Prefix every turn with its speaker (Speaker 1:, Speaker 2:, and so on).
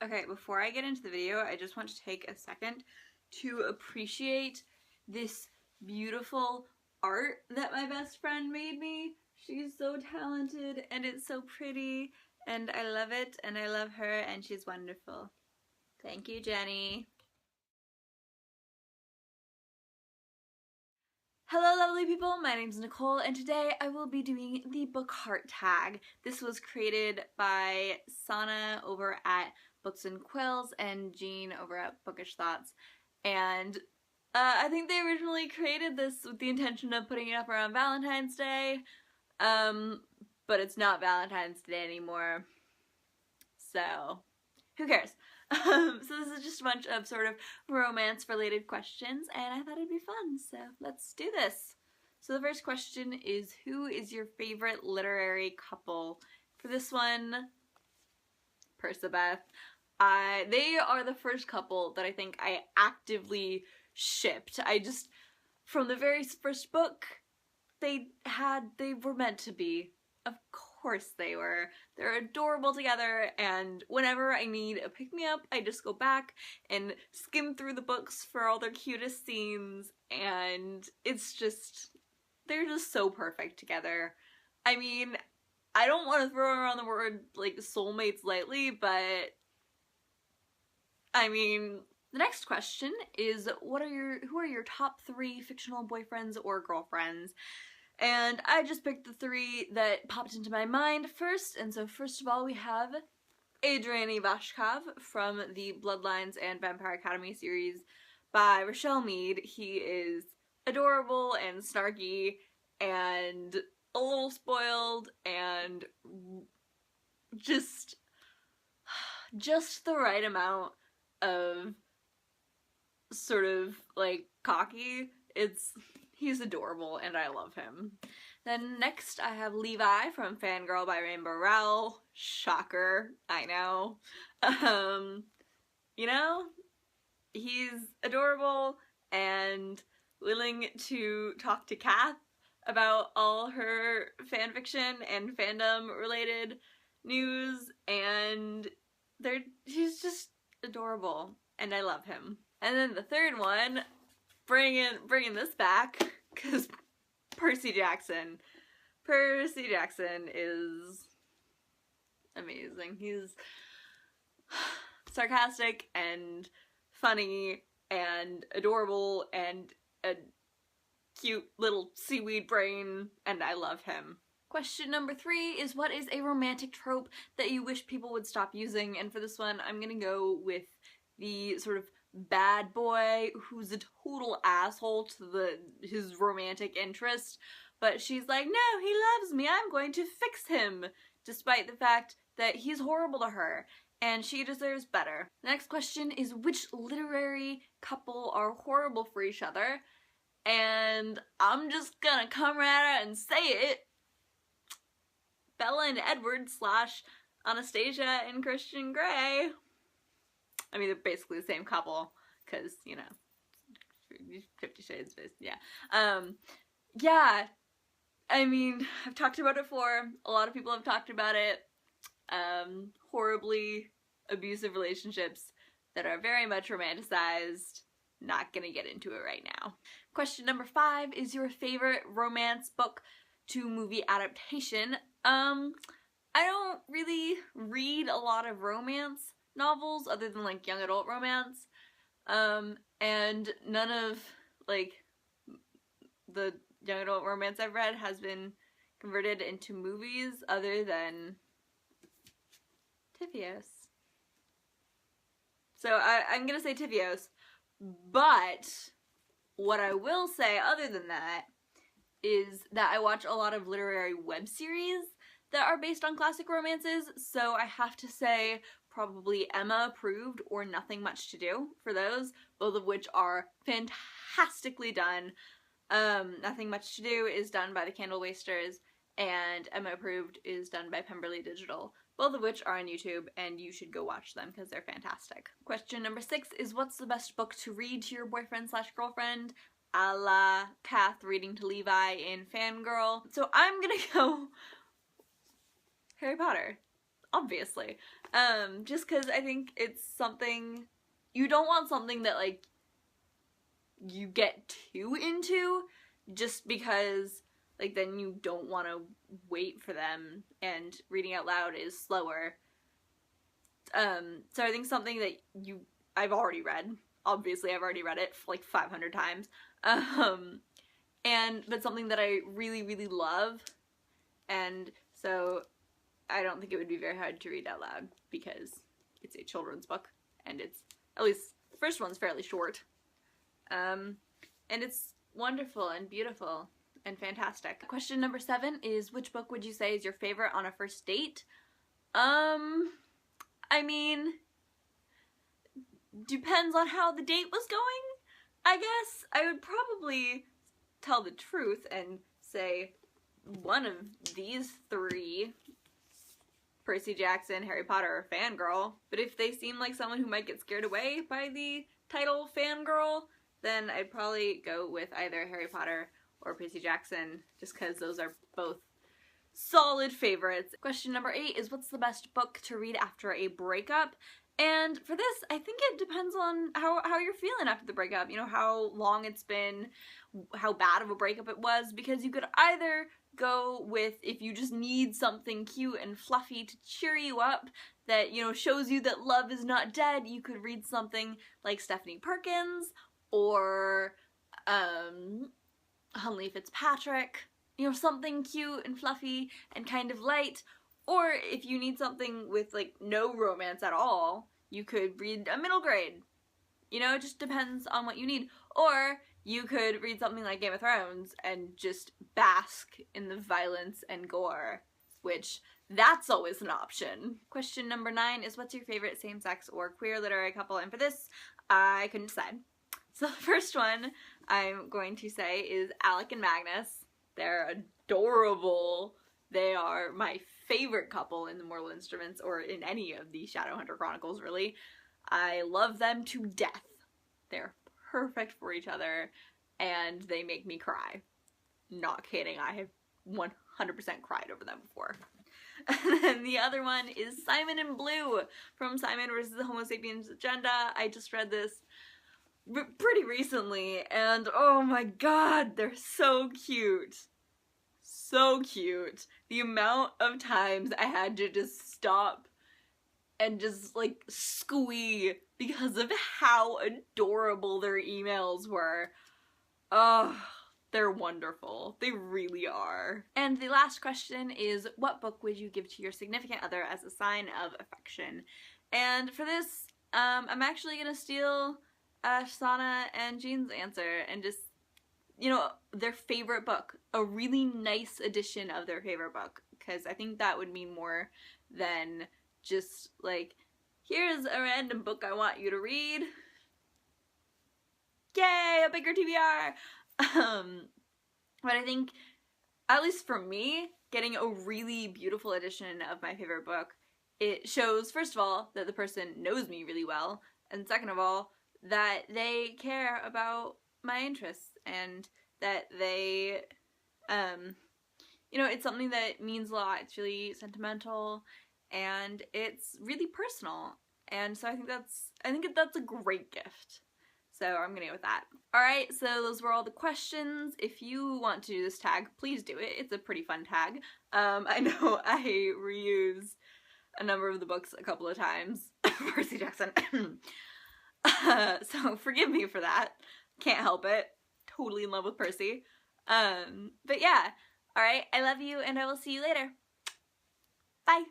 Speaker 1: Okay, before I get into the video, I just want to take a second to appreciate this beautiful art that my best friend made me. She's so talented and it's so pretty and I love it and I love her and she's wonderful. Thank you, Jenny. Hello lovely people, my name's Nicole and today I will be doing the book heart tag. This was created by Sana over at Books and Quills and Jean over at Bookish Thoughts, and I think they originally created this with the intention of putting it up around Valentine's Day, but it's not Valentine's Day anymore, so who cares? So this is just a bunch of sort of romance-related questions, and I thought it'd be fun, so let's do this. So the first question is, who is your favorite literary couple? For this one, Percy. They are the first couple that I think I actively shipped. From the very first book, they were meant to be. Of course they were. They're adorable together, and whenever I need a pick-me-up, I just go back and skim through the books for all their cutest scenes, and they're just so perfect together. I mean, I don't want to throw around the word, like, soulmates lightly, but I mean, the next question is, who are your top 3 fictional boyfriends or girlfriends? And I just picked the 3 that popped into my mind first, and so first of all we have Adrian Ivashkov from the Bloodlines and Vampire Academy series by Rochelle Mead. He is adorable and snarky and a little spoiled and just the right amount of sort of like cocky. He's adorable and I love him. Then next I have Levi from Fangirl by Rainbow Rowell. Shocker, I know. You know, he's adorable and willing to talk to Kath about all her fanfiction and fandom related news, and he's just adorable and I love him. And then the third one, bringing this back, because Percy Jackson is amazing. He's sarcastic and funny and adorable and a cute little seaweed brain, and I love him. Question number 3 is, what is a romantic trope that you wish people would stop using? And for this one, I'm gonna go with the sort of bad boy who's a total asshole to his romantic interest, but she's like, no, he loves me, I'm going to fix him, despite the fact that he's horrible to her, and she deserves better. The next question is, which literary couple are horrible for each other? And I'm just gonna come right out and say it. Bella and Edward / Anastasia and Christian Grey. I mean, they're basically the same couple, because, you know, 50 Shades, yeah. Yeah, I mean, I've talked about it before, a lot of people have talked about it, horribly abusive relationships that are very much romanticized. Not gonna get into it right now. Question number 5 is your favorite romance book to movie adaptation. I don't really read a lot of romance novels other than like young adult romance, and none of like the young adult romance I've read has been converted into movies other than Tifios. So I'm gonna say Tifios, but what I will say other than that is that I watch a lot of literary web series that are based on classic romances, so I have to say probably Emma Approved or Nothing Much to Do for those, both of which are fantastically done. Nothing Much to Do is done by the Candle Wasters, and Emma Approved is done by Pemberley Digital, both of which are on YouTube, and you should go watch them because they're fantastic. Question number 6 is, what's the best book to read to your boyfriend / girlfriend? A la Kath reading to Levi in Fangirl. So I'm gonna go Harry Potter. obviously. Just because I think it's something, you don't want something that, like, you get too into just because, like, then you don't want to wait for them, and reading out loud is slower. So I think something that I've already read, obviously I've already read it like 500 times, but something that I really, really love, and so I don't think it would be very hard to read out loud because it's a children's book, and it's, at least the first one's fairly short, and it's wonderful and beautiful and fantastic. Question number 7 is, which book would you say is your favorite on a first date? I mean, depends on how the date was going, I guess. I would probably tell the truth and say one of these 3, Percy Jackson, Harry Potter, or Fangirl. But if they seem like someone who might get scared away by the title Fangirl, then I'd probably go with either Harry Potter or Percy Jackson, just because those are both solid favorites. Question number 8 is, what's the best book to read after a breakup? And for this, I think it depends on how you're feeling after the breakup, you know, how long it's been, how bad of a breakup it was, because you could either go with, if you just need something cute and fluffy to cheer you up, that, you know, shows you that love is not dead, you could read something like Stephanie Perkins, or Huntley Fitzpatrick, you know, something cute and fluffy and kind of light. Or if you need something with, like, no romance at all, you could read a middle grade. You know, it just depends on what you need. Or you could read something like Game of Thrones and just bask in the violence and gore, which, that's always an option. Question number 9 is, what's your favorite same-sex or queer literary couple? And for this, I couldn't decide. So the first one I'm going to say is Alec and Magnus. They're adorable. They are my favorite couple in the Mortal Instruments, or in any of the Shadowhunter Chronicles, really. I love them to death. They're perfect for each other, and they make me cry. Not kidding, I have 100% cried over them before. And then the other one is Simon and Blue from Simon vs. the Homo Sapiens Agenda. I just read this pretty recently, and oh my god, they're so cute. So cute. The amount of times I had to just stop and just, like, squee because of how adorable their emails were. Oh, they're wonderful. They really are. And the last question is, what book would you give to your significant other as a sign of affection? And for this, I'm actually gonna steal Shauna and Jean's answer and just, you know, their favorite book. A really nice edition of their favorite book, because I think that would mean more than just, like, here's a random book I want you to read. Yay, a bigger TBR! But I think, at least for me, getting a really beautiful edition of my favorite book, it shows, first of all, that the person knows me really well, and second of all, that they care about my interests, and that they, you know, it's something that means a lot. It's really sentimental, and it's really personal, and so I think that's a great gift. So I'm gonna go with that. Alright, so those were all the questions. If you want to do this tag, please do it. It's a pretty fun tag. I know I reuse a number of the books a couple of times. Percy Jackson. So forgive me for that. Can't help it. Totally in love with Percy. But yeah. Alright, I love you, and I will see you later. Bye!